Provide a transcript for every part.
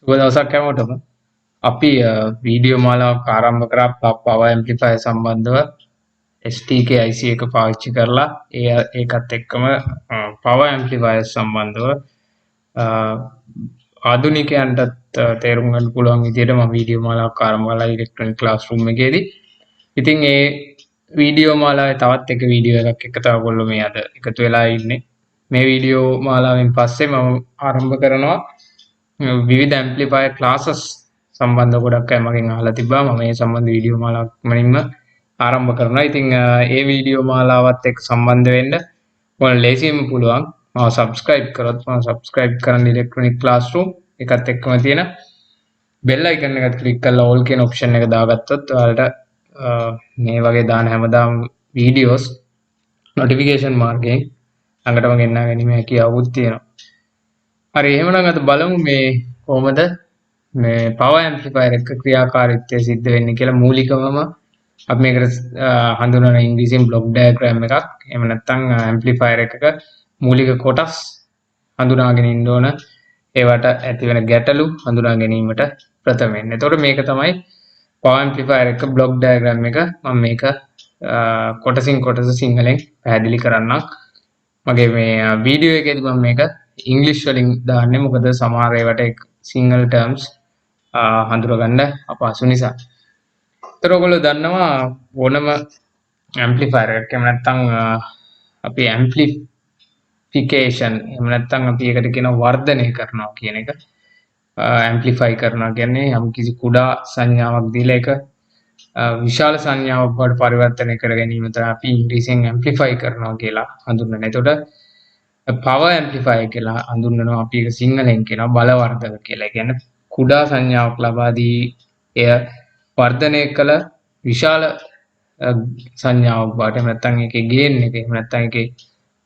සුබ දවසක් හැමෝටම. අපි වීඩියෝ මාලාවක් ආරම්භ කරා power amplifier සම්බන්ධව STK IC එක පාවිච්චි කරලා ඒකත් එක්කම power amplifier සම්බන්ධව ආධුනිකයන්ට තේරුම් ගන්න පුළුවන් විදිහට මම වීඩියෝ මාලාවක් ආරම්භ කළා ඉලෙක්ට්‍රොනික ක්ලාස්රූම් එකේදී. ඉතින් ඒ වීඩියෝ මාලාවේ තවත් එක වීඩියෝ එකක් එක තව ඔයගොල්ලෝ මේ අද එකතු වෙලා ඉන්නේ. මේ වීඩියෝ මාලාවෙන් පස්සේ මම ආරම්භ කරනවා විවිධ amplifier classes සම්බන්ධ ගොඩක් අය මගෙන් අහලා තිබ්බා. මම මේ සම්බන්ධ වීඩියෝ මාලාවක් මනින්ම ආරම්භ කරනවා. ඉතින් ඒ වීඩියෝ මාලාවත් එක්ක සම්බන්ධ වෙන්න ඔයාලා ලේසියෙන්ම පුළුවන් මම subscribe කරොත් මම subscribe කරන්න electronic classroom එකත් එක්කම තියෙන bell icon එකට click කරලා all කියන option එක දාගත්තොත් ඔයාලට මේ වගේ දාන හැමදාම videos notification මාර්ගයෙන් ළඟටම ගෙන්නා ගැනීම හැකියාවුත් තියෙනවා. හරි එහෙමනම් අද බලමු මේ කොහොමද මේ power amplifier එක ක්‍රියාකාරීත්වය සිද්ධ වෙන්නේ කියලා. මූලිකවම අපි මේකට හඳුන්වන ඉංග්‍රීසියෙන් block diagram එකක්. එහෙම නැත්නම් amplifier එකක මූලික කොටස් හඳුනාගෙන ඉන්න ඕන. ඒවට ඇති වෙන ගැටලු හඳුනා ගැනීමට ප්‍රථමයෙන්. එතකොට මේක තමයි power amplifier එක block diagram එක. මම මේක කොටසින් කොටස සිංහලෙන් පැහැදිලි කරන්නම්. මගේ මේ වීඩියෝ එකේදී මම මේක ඉංග්‍රීසි වලින් දාන්නේ මොකද සමහර ඒවාට සිංගල් ටර්ම්ස් හඳුනගන්න අපහසු නිසා. ඒතර ඔයගොල්ලෝ දන්නවා ඕනම ඇම්ප්ලිෆයර් එකක් එහෙම නැත්නම් අපි ඇම්ප්ලිෆිකේෂන් එහෙම නැත්නම් අපි ඒකට කියන වර්ධනය කරනවා කියන එක. ඇම්ප්ලිෆයි කරනවා කියන්නේ යම් කිසි කුඩා සංඥාවක් දීලා ඒක විශාල සංඥාවක් බවට පරිවර්තනය කර ගැනීම තමයි අපි ඉංග්‍රීසියෙන් ඇම්ප්ලිෆයි කරනවා කියලා හඳුන්වන්නේ. එතකොට power amplifier කියලා හඳුන්වනවා අපි ඒක සිංහලෙන් කියනවා බලවර්ධක කියලා. ඒ කියන්නේ කුඩා සංඥාවක් ලබා දී එය වර්ධනය කළ විශාල සංඥාවක් බවට එහෙම නැත්නම් ඒකේ ගේන් එක එහෙම නැත්නම් ඒකේ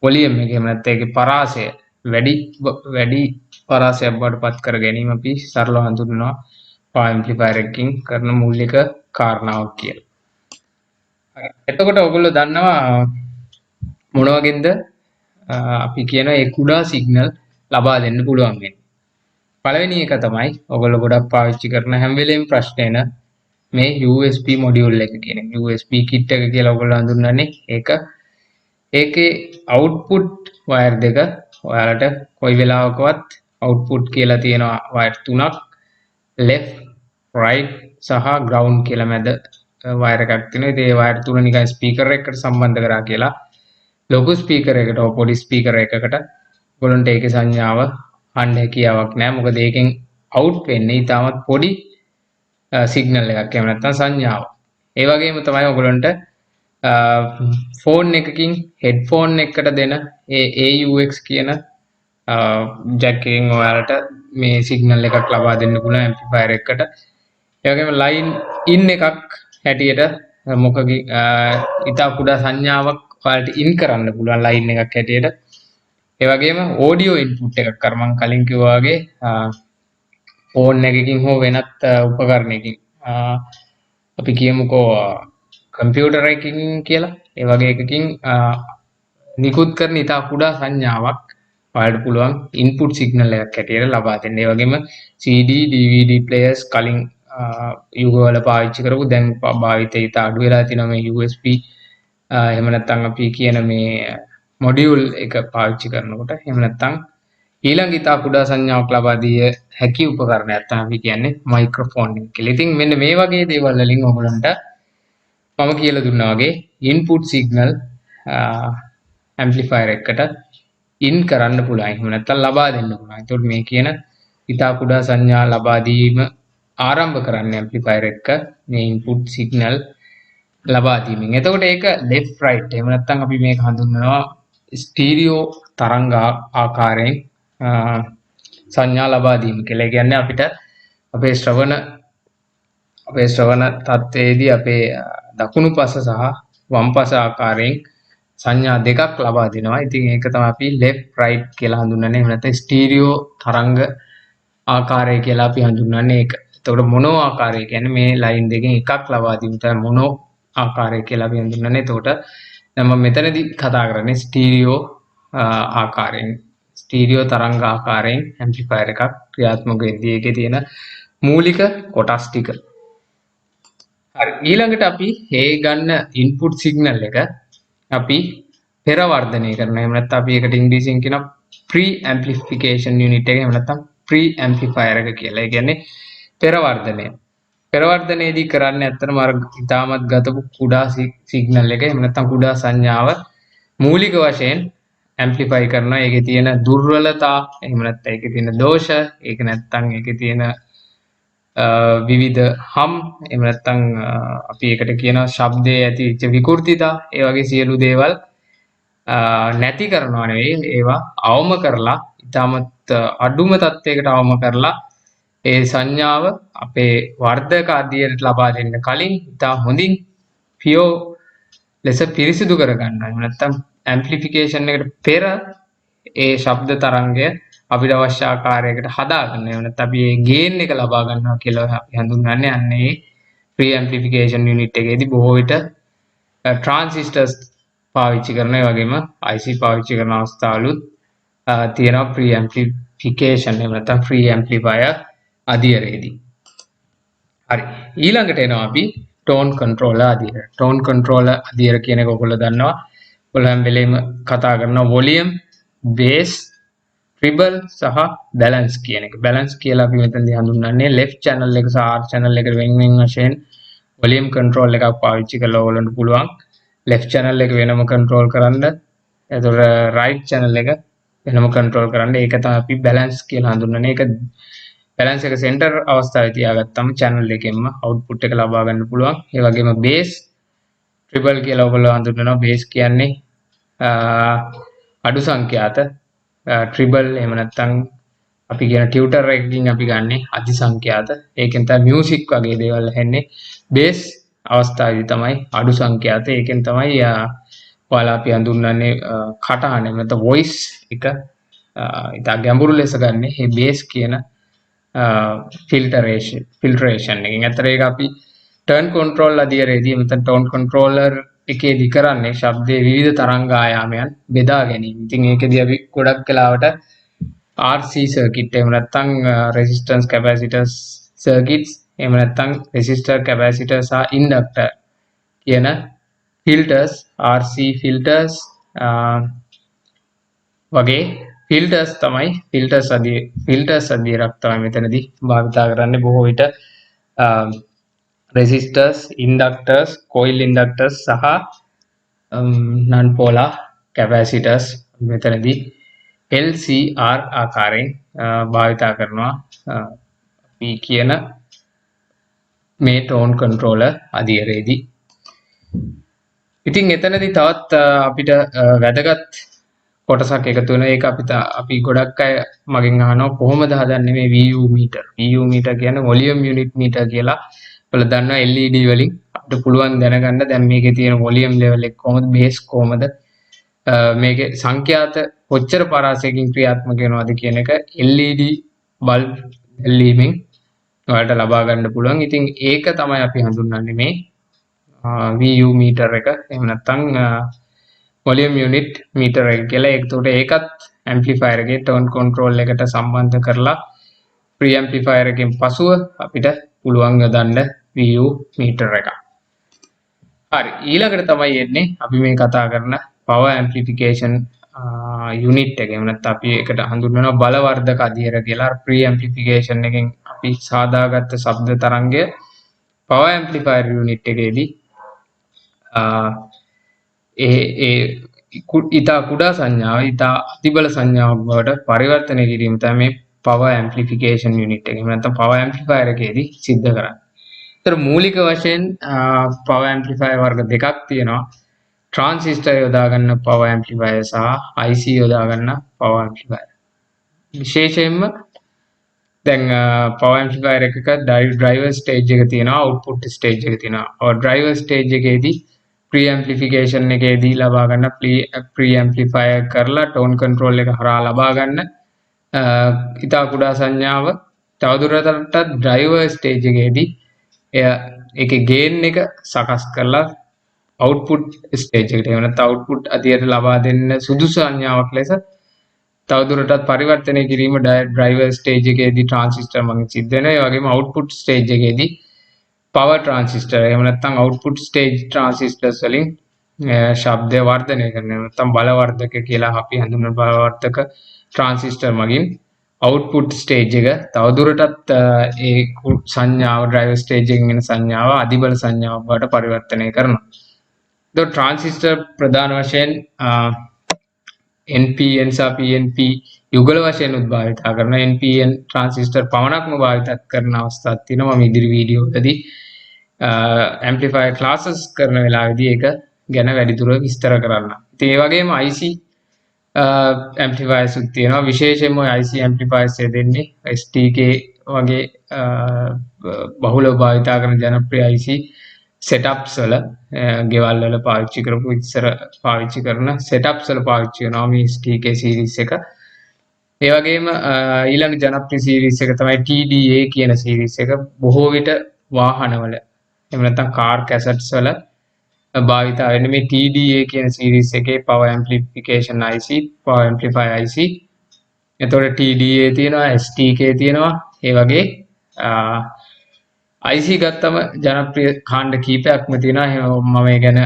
වොලියම් එක එහෙම නැත්නම් ඒකේ පරාසය වැඩි පරාසයක් බවට පත් කර ගැනීම අපි සරලව හඳුන්වනවා power amplifier එකකින් කරන මූලික කාරණාවක් කියලා. එතකොට ඔයගොල්ලෝ දන්නවා මොන වගේද අපි කියන ඒ කුඩා සිග්නල් ලබා දෙන්න පුළුවන් වෙන්නේ. පළවෙනි එක තමයි ඔයගොල්ලෝ ගොඩක් පාවිච්චි කරන හැම වෙලෙම ප්‍රශ්න එන මේ USB මොඩියුල් එක කියන එක. USB kit එක කියලා ඔයගොල්ලෝ හඳුන්වන්නේ ඒක. ඒකේ output wire දෙක ඔයාලට කොයි වෙලාවකවත් output කියලා තියෙනවා wire තුනක් left right සහ ground කියලා මැද wire එකක් තියෙනවා. ඉතින් ඒ wire තුන නිකන් speaker එකකට සම්බන්ධ කරා කියලා ලොකු ස්පීකර් එකකට පොඩි ස්පීකර් එකකට ඔයගොල්ලන්ට ඒකේ සංඥාව අහන්න හැකියාවක් නැහැ. මොකද ඒකෙන් අවුට් වෙන්නේ ඊටමත් පොඩි සිග්නල් එකක්. එහෙම නැත්නම් සංඥාව. ඒ වගේම තමයි ඔයගොල්ලන්ට ෆෝන් එකකින් හෙඩ්ෆෝන් එකකට දෙන ඒ AUX කියන ජැක් එකෙන් ඔයාලට මේ සිග්නල් එකක් ලබා දෙන්න පුළුවන් ඇම්ප්ලිෆයර් එකකට. ඒ වගේම ලයින් ඉන් එකක් හැටියට මොකකින් ඊට කුඩා සංඥාවක් ඔයාලට ඉන් කරන්න පුළුවන් ලයින් එකක් හැටියට. ඒ වගේම ඔඩියෝ ඉන්පුට් එකක් අර මම කලින් කිව්වා වගේ ෆෝන් එකකින් හෝ වෙනත් උපකරණයකින් අපි කියමුකෝ කම්පියුටර් එකකින් කියලා ඒ වගේ එකකින් නිකුත් කරන ඉතා කුඩා සංඥාවක් ඔයාලට පුළුවන් ඉන්පුට් සිග්නල් එකක් හැටියට ලබා දෙන්න. ඒ වගේම CD DVD players කලින් යුගවල පාවිච්චි කරපු දැන් භාවිතය ඉතා අඩු වෙලා තියෙනවා මේ USB එහෙම නැත්නම් අපි කියන මේ මොඩියුල් එක පාවිච්චි කරනකොට එහෙම නැත්නම් ඊළඟ ඉතා කුඩා සංඥාවක් ලබා දී හැකි උපකරණයක් තමයි අපි කියන්නේ මයික්‍රොෆෝන් එක කියලා. ඉතින් මෙන්න මේ වගේ දේවල් වලින් ඔයගොල්ලන්ට මම කියලා දුන්නා වගේ ඉන්පුට් සිග්නල් ඇම්ප්ලිෆයර් එකකට ඉන් කරන්න පුළුවන්. එහෙම නැත්නම් ලබා දෙන්න පුළුවන්. ඒතකොට මේ කියන ඉතා කුඩා සංඥා ලබා දීම ආරම්භ කරන්නේ ඇම්ප්ලිෆයර් එක මේ ඉන්පුට් සිග්නල් ලබා දීමෙන්. එතකොට ඒක left right එහෙම නැත්නම් අපි මේක හඳුන්වනවා ස්ටීරියෝ තරංග ආකාරයෙන් සංඥා ලබා දීම කියලා. ඒ කියන්නේ අපිට අපේ ශ්‍රවණ තත්ත්වයේදී අපේ දකුණු පස සහ වම් පස ආකාරයෙන් සංඥා දෙකක් ලබා දෙනවා. ඉතින් ඒක තමයි අපි left right කියලා හඳුන්වන්නේ. එහෙම නැත්නම් ස්ටීරියෝ තරංග ආකාරය කියලා අපි හඳුන්වන්නේ ඒක. එතකොට මොනෝ ආකාරය කියන්නේ මේ ලයින් දෙකෙන් එකක් ලබා දීම තමයි මොනෝ ආකාරය කියලා අපි හඳුන්වන්නේ. එතකොට දැන් මම මෙතනදී කතා කරන්නේ ස්ටීරියෝ ආකාරයෙන් ස්ටීරියෝ තරංග ආකාරයෙන් ඇම්ප්ලිෆයර් එකක් ක්‍රියාත්මක වෙද්දී ඒකේ තියෙන මූලික කොටස් ටික. හරි ඊළඟට අපි මේ ගන්න ඉන්පුට් සිග්නල් එක අපි පෙරවර්ධනය කරනවා. එහෙම නැත්නම් අපි ඒකට ඉංග්‍රීසියෙන් කියන ප්‍රී ඇම්ප්ලිෆිකේෂන් යුනිට් එක එහෙම නැත්නම් ප්‍රී ඇම්ප්ලිෆයර් එක කියලා. ඒ කියන්නේ පෙරවර්ධනය. පෙරවර්ධනයේදී කරන්නේ ඇත්තටම අර ඉතාමත් ගතපු කුඩා සිග්නල් එක එහෙම නැත්නම් කුඩා සංඥාව මූලික වශයෙන් ඇම්ප්ලිෆයි කරනවා. ඒකේ තියෙන දුර්වලතා එහෙම නැත්නම් ඒකේ තියෙන දෝෂ ඒක නැත්නම් ඒකේ තියෙන විවිධ හම් එහෙම නැත්නම් අපි ඒකට කියනවා ශබ්දයේ ඇතිවෙච්ච විකෘතිතා ඒ වගේ සියලු දේවල් නැති කරනවා නෙවෙයි ඒවා අවම කරලා ඉතාමත් අඩුම තත්යකට අවම කරලා ඒ සංඥාව අපේ වර්ධක අධ්‍යයනයට ලබා දෙන්න කලින් ඉතා හොඳින් පියෝ ලෙස පිරිසිදු කර ගන්නවා. එහෙම නැත්නම් ඇම්ප්ලිෆිකේෂන් එකට පෙර ඒ ශබ්ද තරංගය අපිට අවශ්‍ය ආකාරයකට හදා ගන්න. එහෙම නැත්නම් අපි මේ ගේන් එක ලබා ගන්නවා කියලා අපි හඳුන්වන්නේ අන්නේ ප්‍රී ඇම්ප්ලිෆිකේෂන් යුනිට් එකේදී බොහෝ විට ට්‍රාන්සිස්ටර්ස් පාවිච්චි කරන ඒ වගේම IC පාවිච්චි කරන අවස්ථාවලුත් තියෙනවා ප්‍රී ඇම්ප්ලිෆිකේෂන් එහෙම නැත්නම් ෆ්‍රී ඇම්ප්ලිෆයර් අධියරේදී. හරි ඊළඟට එනවා අපි ටෝන් කන්ට්‍රෝලර් අධියර. ටෝන් කන්ට්‍රෝලර් අධියර කියන එක ඔයගොල්ලෝ දන්නවා. ඔයගොල්ලෝ හැම වෙලේම කතා කරන වොලියම්, බේස්, ට්‍රිබල් සහ බැලන්ස් කියන එක. බැලන්ස් කියලා අපි මෙතනදී හඳුන්වන්නේ left channel එක සහ R channel එකට වෙන වෙන වශයෙන් වොලියම් කන්ට්‍රෝල් එකක් පාවිච්චි කරලා ඔයගොල්ලන්ට පුළුවන් left channel එක වෙනම කන්ට්‍රෝල් කරන්න. එතකොට right channel එක වෙනම කන්ට්‍රෝල් කරන්න. ඒක තමයි අපි බැලන්ස් කියලා හඳුන්වන්නේ. ඒක බැලන්ස් එක සෙන්ටර් අවස්ථාවේ තියාගත්තම channel එකෙන්ම output එක ලබා ගන්න පුළුවන්. ඒ වගේම bass triple කියලා ඔයගොල්ලෝ හඳුන්වනවා. bass කියන්නේ අඩු සංඛ්‍යාත triple එහෙම නැත්නම් අපි කියන ටියුටර් එකකින් අපි ගන්නෙ අධි සංඛ්‍යාත. ඒකෙන් තමයි music වගේ දේවල් ඇහෙන්නේ. bass අවස්ථාවේදී තමයි අඩු සංඛ්‍යාත. ඒකෙන් තමයි ඔයාලා අපි හඳුන්වන්නේ කටහඬ එහෙම නැත්නම් voice එක ඉතා ගැඹුරු ලෙස ගන්නෙ මේ bass කියන filtration එකෙන්. අතර ඒක අපි turn control අධියරේදී මෙතන tone controller එකේදී කරන්නේ ශබ්දයේ විවිධ තරංග ආයාමයන් බෙදා ගැනීම. ඉතින් ඒකෙදී අපි ගොඩක් වෙලාවට RC circuit එහෙම නැත්නම් resistance capacitors circuits එහෙම නැත්නම් resistor capacitor සහ inductor කියන filters RC filters වගේ filters තමයි filters අධියරක් තමයි මෙතනදී භාවිතා කරන්නේ. බොහෝ විට resistors, inductors, coil inductors සහ non polar capacitors මෙතනදී LCR ආකාරයෙන් භාවිතා කරනවා අපි කියන මේ ටෝන් කන්ට්‍රෝලර් අධියරේදී. ඉතින් එතනදී තවත් අපිට වැදගත් කොටසක් එකතු වෙනවා. ඒක අපි ගොඩක් අය මගෙන් අහනවා කොහොමද හදන්නේ මේ VU meter. VU meter කියන්නේ volume unit meter කියලා. ඔයාලා දන්නවා LED වලින් අපිට පුළුවන් දැනගන්න දැන් මේකේ තියෙන volume level එක කොහොමද, base කොහොමද, මේකේ සංඛ්‍යාත කොච්චර පරාසයකින් ක්‍රියාත්මක වෙනවද කියන එක LED bulb දැල්වීමෙන් ඔයාලට ලබා ගන්න පුළුවන්. ඉතින් ඒක තමයි අපි හඳුන්වන්නේ මේ VU meter එක. එහෙම නැත්නම් volume unit meter එක කියලා. ඒකට ඒකත් amplifier එකේ tone control එකට සම්බන්ධ කරලා pre amplifier එකෙන් පසුව අපිට පුළුවන් යොදන්න VU meter එක. හරි ඊළඟට තමයි එන්නේ අපි මේ කතා කරන power amplification unit එක. එහෙම නැත්නම් අපි ඒකට හඳුන්වනවා බලවර්ධක අධියර කියලා. pre amplification එකෙන් අපි සාදාගත්ත ශබ්ද තරංගය power amplifier unit එකේදී ඉතා කුඩා සංඥාව ඉතා අතිබල සංඥාවක් බවට පරිවර්තනය කිරීම තමයි මේ power amplification unit එක. එහෙම නැත්නම් power amplifier එකේදී සිද්ධ කරන්නේ. ඒතර මූලික වශයෙන් power amplifier වර්ග දෙකක් තියෙනවා. transistor යොදා ගන්න power amplifier සහ IC යොදා ගන්න power amplifier. විශේෂයෙන්ම දැන් power amplifier එකක driver stage එක තියෙනවා, output stage එක තියෙනවා. driver stage එකේදී pre-amplification එකේදී ලබා ගන්න pre-amplifier කරලා tone control එක හරහා ලබා ගන්න ඉතා කුඩා සංඥාව තවදුරටත් driver stage එකේදී ඒකේ gain එක සකස් කරලා output stage එකට එහෙම නැත්නම් output අධියට ලබා දෙන්න සුදුසු සංඥාවක් ලෙස තවදුරටත් පරිවර්තනය කිරීම ඩ්‍රයිවර් ස්ටේජ් එකේදී ට්‍රාන්සිස්ටර් මගින් සිද්ධ වෙනවා. ඒ වගේම අවුට්පුට් ස්ටේජ් එකේදී පවර් ට්‍රාන්සිස්ටර් එහෙම නැත්නම් අවුට්පුට් ස්ටේජ් ට්‍රාන්සිස්ටර්ස් වලින් ශබ්දය වර්ධනය කරනවා. නැත්නම් බලවර්ධක කියලා අපි හඳුන්වන බලවර්ධක ට්‍රාන්සිස්ටර් මගින් අවුට්පුට් ස්ටේජ් එක තවදුරටත් ඒ සංඥාව ඩ්‍රයිවර් ස්ටේජ් එකකින් එන සංඥාව අධිබල සංඥාවක් බවට පරිවර්තනය කරනවා. ඒත් ට්‍රාන්සිස්ටර් ප්‍රධාන වශයෙන් NPN සහ PNP යුගල වශයෙන් උද්භාවිත කරන NPN ට්‍රාන්සිස්ටර් පමණක්ම භාවිත කරන අවස්ථාවක් තියෙනවා. මම ඉදිරි වීඩියෝවලදී amplifier classes කරන වෙලාවේදී ඒක ගැන වැඩිදුර විස්තර කරන්න. ඉතින් ඒ වගේම IC amplifiers උත් තියෙනවා. විශේෂයෙන්ම IC amplifiers දෙන්නේ STK වගේ බහුලව භාවිත කරන ජනප්‍රිය IC setups වල ගෙවල් වල පාවිච්චි කරපු ඉස්සර පාවිච්චි කරන setups වල පාවිච්චි කරනවා මේ STK series එක. ඒ වගේම ඊළඟ ජනප්‍රිය series එක තමයි TDA කියන series එක. බොහෝ විට වාහනවල එහෙම නැත්නම් car cassettes වල භාවිත වෙන්නේ මේ TDA කියන series එකේ power amplification IC, power amplifier IC. එතකොට TDA තියෙනවා, STK තියෙනවා. ඒ වගේ IC ගත්තම ජනප්‍රිය කාණ්ඩ කීපයක්ම තියෙනවා. මම මේ ගැන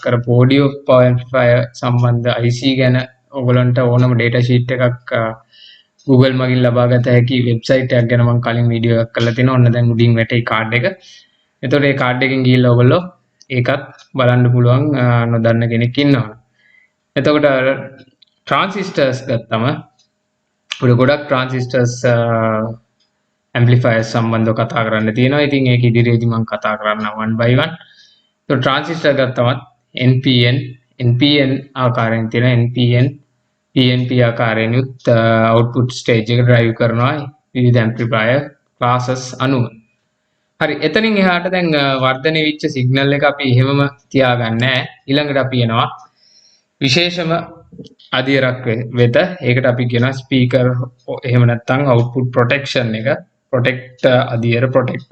කරපු audio power amplifier සම්බන්ධ IC ගැන ඔයගලන්ට ඕනම data sheet එකක් Google මගින් ලබා ගත හැකි වෙබ්සයිට් එකක් ගැන මම කලින් වීඩියෝ එකක් කරලා තිනවා. ඔන්න දැන් උඩින් වැටේ කාඩ් එක. එතකොට මේ කාඩ් එකෙන් ගිහිල්ලා ඔයගොල්ලෝ ඒකත් බලන්න පුළුවන් නොදන්න කෙනෙක් ඉන්නවා. එතකොට transistors ගත්තම අපිට ගොඩක් transistors amplifiers සම්බන්ධව කතා කරන්න තියෙනවා. ඉතින් ඒක ඉදිරියේදී මම කතා කරන්න one by one. તો transistor ගත්තම NPN ආකාරයෙන් තියෙන NPN PNP ආකාරයෙන් උත් output stage එක drive කරනවා විවිධ amplifier classes අනුව. හරි, එතනින් එහාට දැන් වර්ධනය වෙච්ච සිග්නල් එක අපි එහෙමම තියාගන්නේ නැහැ. ඊළඟට අපි එනවා විශේෂම අධිරක් වෙත. ඒකට අපි කියනවා ස්පීකර් එහෙම නැත්නම් output protection එක. protect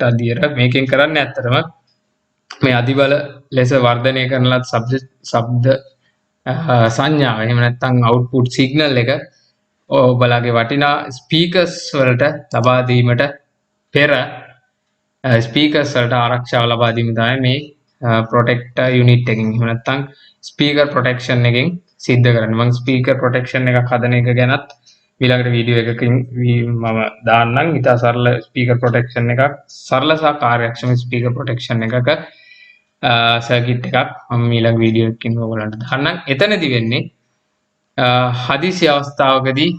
අධිර මේකෙන් කරන්නේ ඇත්තටම මේ අධිබල ලෙස වර්ධනය කරන ලද ශබ්ද සංඥාව එහෙම නැත්නම් output signal එක ඔබලාගේ වටිනා ස්පීකර්ස් වලට ලබා දීමට පෙර ස්පීකර්ස් වලට ආරක්ෂාව ලබා දීම තමයි මේ ප්‍රොටෙක්ටර් යුනිට් එකකින් එහෙම නැත්නම් ස්පීකර් ප්‍රොටෙක්ෂන් එකකින් සිද්ධ කරන්නේ. මම ස්පීකර් ප්‍රොටෙක්ෂන් එකක් හදන එක ගැනත් ඊළඟට වීඩියෝ එකකින් මම දාන්නම්. ඉතා සරල ස්පීකර් ප්‍රොටෙක්ෂන් එකක්, සරල සහ කාර්යක්ෂම ස්පීකර් ප්‍රොටෙක්ෂන් එකක සර්කිට් එකක් මම ඊළඟ වීඩියෝ එකකින් ඔයගලන්ට දාන්නම්. එතනදි වෙන්නේ හදිසි අවස්ථාවකදී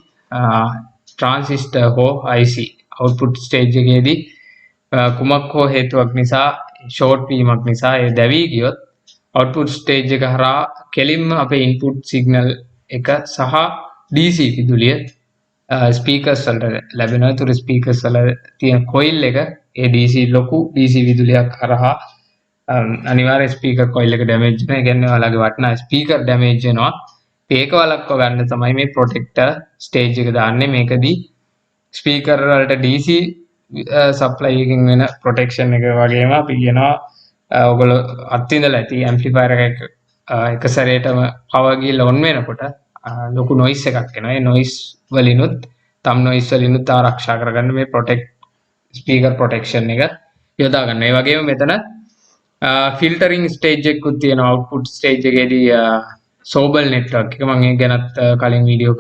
ට්‍රාන්සිස්ටර් හෝ IC output stage එකේදී කුමක් හෝ හේතුවක් නිසා ෂෝට් වීමක් නිසා ඒ දැවී ගියොත් output stage එක හරහා කෙලින්ම අපේ input signal එක සහ DC විදුලිය ස්පීකර්ස් වලට ලැබෙනවා. ඒතර ස්පීකර්ස් වල තියෙන කොයිල් එක ඒ DC ලොකු DC විදුලියක් හරහා අනිවාර්ය ස්පීකර් කොයිල් එක ඩැමේජ් වෙනවා. ඒ කියන්නේ ඔයාලගේ වටිනා ස්පීකර් ඩැමේජ් වෙනවා. ඒක වළක්ව ගන්න තමයි මේ ප්‍රොටෙක්ටර් ස්ටේජ් එක දාන්නේ. මේකදී ස්පීකර් වලට DC සප්ලයි එකකින් වෙන ප්‍රොටෙක්ෂන් එක වගේම අපි කියනවා ඔයගොල්ලෝ අත්විඳලා ඇති ඇම්ප්ලිෆයර් එක එක සැරේටම පවර් ගිහලා ඔන් වෙනකොට ලොකු නොයිස් එකක් එනවා. ඒ නොයිස් වලිනුත් තම් නොයිස් වලිනුත් ආරක්ෂා කරගන්න මේ ස්පීකර් ප්‍රොටෙක්ෂන් එක යොදා ගන්න. ඒ වගේම මෙතන ෆිල්ටරින් ස්ටේජ් එකකුත් තියෙනවා අවුට්පුට් ස්ටේජ් එකේදී සෝබල් නෙට්වර්ක් එක. මම ඒක ගැනත් කලින් වීඩියෝ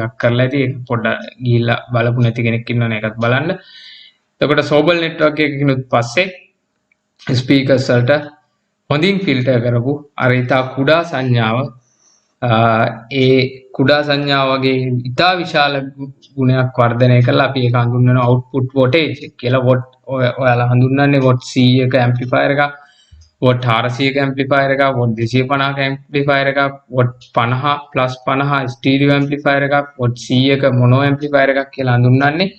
එකක් කරලා ඇති. ඒක පොඩ්ඩක් ගිහිල්ලා බලපු නැති කෙනෙක් ඉන්නවනේ ඒකත් බලන්න. එතකොට සෝබල් නෙට්වර්ක් එකකිනුත් පස්සේ ස්පීකර්ස් වලට හොඳින් ෆිල්ටර් කරපු අර ඉතා කුඩා සංඥාව ඒ කුඩා සංඥාව වගේ ඉතා විශාල ගුණයක් වර්ධනය කරලා අපි ඒක හඳුන්වන output voltage කියලා. වොට් ඔයාලා හඳුන්වන්නේ වොට් 100ක ඇම්ප්ලිෆයර් එකක්, වොට් 400ක ඇම්ප්ලිෆයර් එකක්, වොට් 250ක ඇම්ප්ලිෆයර් එකක්, වොට් 50+50 ස්ටීරියෝ ඇම්ප්ලිෆයර් එකක්, වොට් 100ක මොනෝ ඇම්ප්ලිෆයර් එකක් කියලා හඳුන්වන්නේ.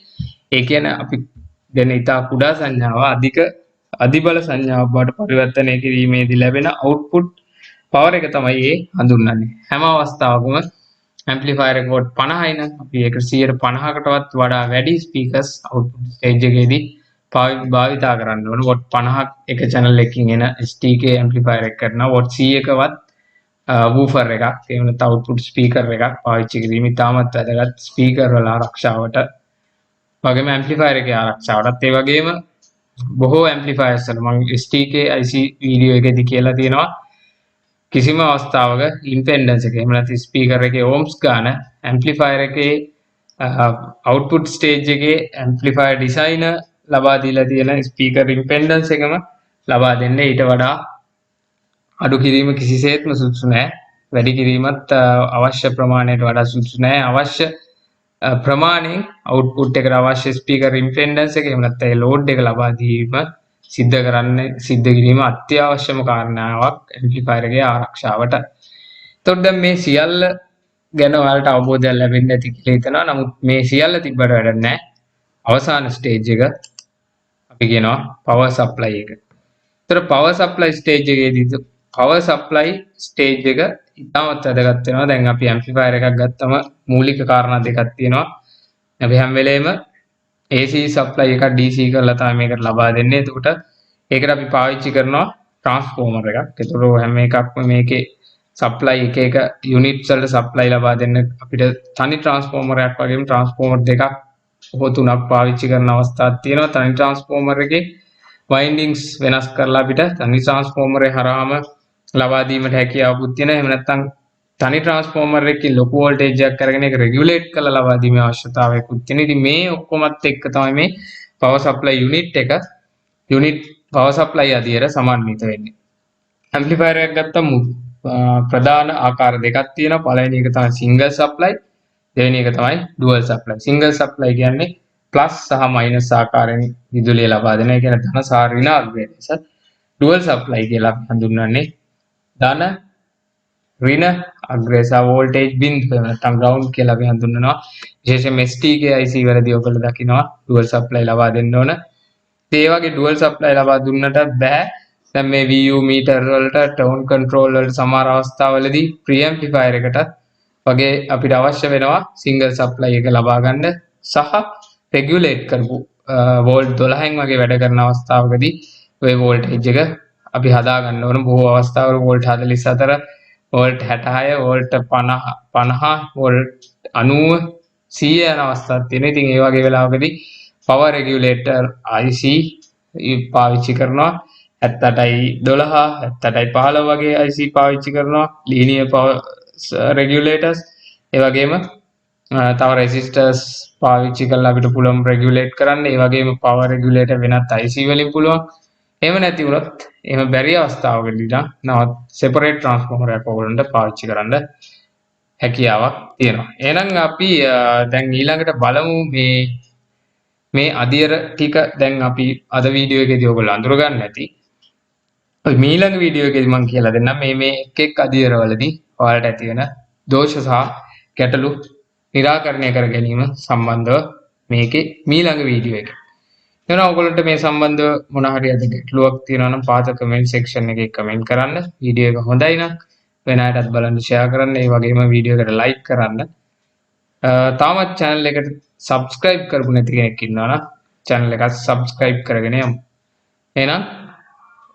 ඒ කියන්නේ අපි දෙන ඉතා කුඩා සංඥාව අධිබල සංඥාවක් බවට පරිවර්තනය කිරීමේදී ලැබෙන output power එක තමයි ඒ හඳුන්වන්නේ. හැම අවස්ථාවකම ඇම්ප්ලිෆයර් එක වොට් 50යි නම් අපි ඒක 150කටවත් වඩා වැඩි ස්පීකර්ස් output stage එකේදී භාවිතා කරන්න ඕන. වොට් 50ක් එක channel එකකින් එන STK ඇම්ප්ලිෆයර් එක කරනවා. වොට් 100කවත් වූෆර් එකක් එහෙම නැත්නම් output speaker එකක් පාවිච්චි කිරීම ඉතාමත් වැදගත් ස්පීකර් වල ආරක්ෂාවට වගේම amplifier එකේ ආරක්ෂාවටත් ඒ වගේම බොහෝ amplifiers වල මම STK IC වීඩියෝ එකේදී කියලා තියෙනවා කිසිම අවස්ථාවක impedance එක එහෙම නැත්නම් ස්පීකර් එකේ ohms ගාන amplifier එකේ output stage එකේ amplifier designer ලබා දීලා තියෙන speaker impedance එකම ලබා දෙන්න ඊට වඩා අඩු කිරීම කිසිසේත්ම සුදුසු නැහැ. වැඩි කිරීමත් අවශ්‍ය ප්‍රමාණයට වඩා සුදුසු නැහැ. අවශ්‍ය ප්‍රමාණයෙන් output එකට අවශ්‍ය speaker impedance එක එහෙම නැත්නම් ඒ load එක ලබා දීම සිද්ධ කිරීම අත්‍යවශ්‍යම කාරණාවක් amplifier එකේ ආරක්ෂාවට. එතකොට දැන් මේ සියල්ල ගැන ඔයාලට අවබෝධයක් ලැබෙන්න ඇති කියලා හිතනවා. නමුත් මේ සියල්ල තිබ්බට වැඩක් නැහැ. අවසාන ස්ටේජ් එක අපි කියනවා power supply එක. ඒතර power supply stage එකේදී power supply stage එක ඉතාමත් වැදගත් වෙනවා. දැන් අපි amplifier එකක් ගත්තම මූලික කාරණා දෙකක් තියෙනවා. අපි හැම වෙලේම AC supply එක DC කරලා තමයි මේකට ලබා දෙන්නේ. එතකොට ඒකට අපි පාවිච්චි කරනවා transformer එකක්. ඒතකොට හැම එකක්ම මේකේ supply එක units වලට supply ලබා දෙන්න අපිට තනි transformer එකක් වගේම transformer දෙකක් හෝ තුනක් පාවිච්චි කරන අවස්ථාවක් තියෙනවා. තනි transformer එකේ windings වෙනස් කරලා අපිට තනි transformer එක හරහාම ලබා දීමට හැකියාවකුත් තියෙනවා. එහෙම නැත්නම් තනි transformer එකකින් ලොකු voltage එකක් අරගෙන ඒක regulate කරලා ලබා දීමේ අවශ්‍යතාවයකුත් තියෙනවා. ඉතින් මේ ඔක්කොමත් එක්ක තමයි මේ power supply unit power supply අධියර සමන්විත වෙන්නේ. amplifier එකක් ගත්තම ප්‍රධාන ආකාර දෙකක් තියෙනවා. පළවෙනි එක තමයි single supply, දෙවෙනි එක තමයි dual supply. single supply කියන්නේ plus සහ minus ආකාරයෙන් විදුලිය ලබා දෙන. ඒ කියන්නේ ධන සහ ඍණ අග්‍රය ලෙස. dual supply කියලා අපි හඳුන්වන්නේ ධන ඍණ අග්‍රය සහ voltage බිඳුව නැත්නම් ground කියලා අපි හඳුන්වනවා. විශේෂයෙන්ම STK IC වලදී ඔයගොල්ලෝ දකිනවා dual supply ලබා දෙන්න ඕන. ඒ වගේ dual supply ලබා දුන්නට බෑ. දැන් මේ VU meter වලට tone control වලට සමහර අවස්ථාවලදී preamplifier එකට වගේ අපිට අවශ්‍ය වෙනවා single supply එක ලබා ගන්න සහ regulate කරපු volt 12න් වගේ වැඩ කරන අවස්ථාවකදී ඔය voltage එක අපි හදා ගන්න ඕන. බොහෝ අවස්ථාවල volt 44 volt 66 volt 50 volt 90 100 යන අවස්ථාවක් තියෙනවා. ඉතින් ඒ වගේ වෙලාවකදී power regulator IC පාවිච්චි කරනවා. 7812 7815 වගේ IC පාවිච්චි කරනවා. linear power regulators ඒ වගේම තව resistors පාවිච්චි කරලා අපිට පුළුවන් regulate කරන්න. ඒ වගේම power regulator වෙනත් IC වලින් පුළුවන්. එහෙම නැති වුණොත් එහෙම බැරි අවස්ථාවකදී නම් separate transformer එකක් ඔයගොල්ලන්ට පාවිච්චි කරන්න හැකියාවක් තියෙනවා. එහෙනම් අපි දැන් ඊළඟට බලමු මේ අධියර ටික දැන් අපි අද වීඩියෝ එකේදී ඔයගොල්ලෝ අඳුර ගන්න ඇති. ඊළඟ වීඩියෝ එකේදී මම කියලා දෙන්නම් මේ එක් අධියර වලදී ඔයාලට ඇති වෙන දෝෂ සහ ගැටලු निराකරණය කර ගැනීම සම්බන්ධව මේකේ ඊළඟ වීඩියෝ එකේ. එහෙනම් ඔයගොල්ලන්ට මේ සම්බන්ධව මොන හරි අද ගැටලුවක් තියෙනවා නම් පාත කමෙන්ට් සෙක්ෂන් එකේ කමෙන්ට් කරන්න. වීඩියෝ එක හොඳයි නම් වෙන අයටත් බලන්න ෂෙයා කරන්න. ඒ වගේම වීඩියෝ එකට ලයික් කරන්න. තාමත් channel එකට subscribe කරපු නැති කෙනෙක් ඉන්නවා නම් channel එක subscribe කරගෙන යමු. එහෙනම්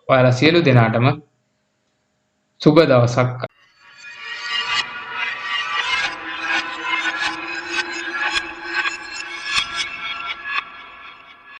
ඔයාලා සියලු දෙනාටම සුබ දවසක්.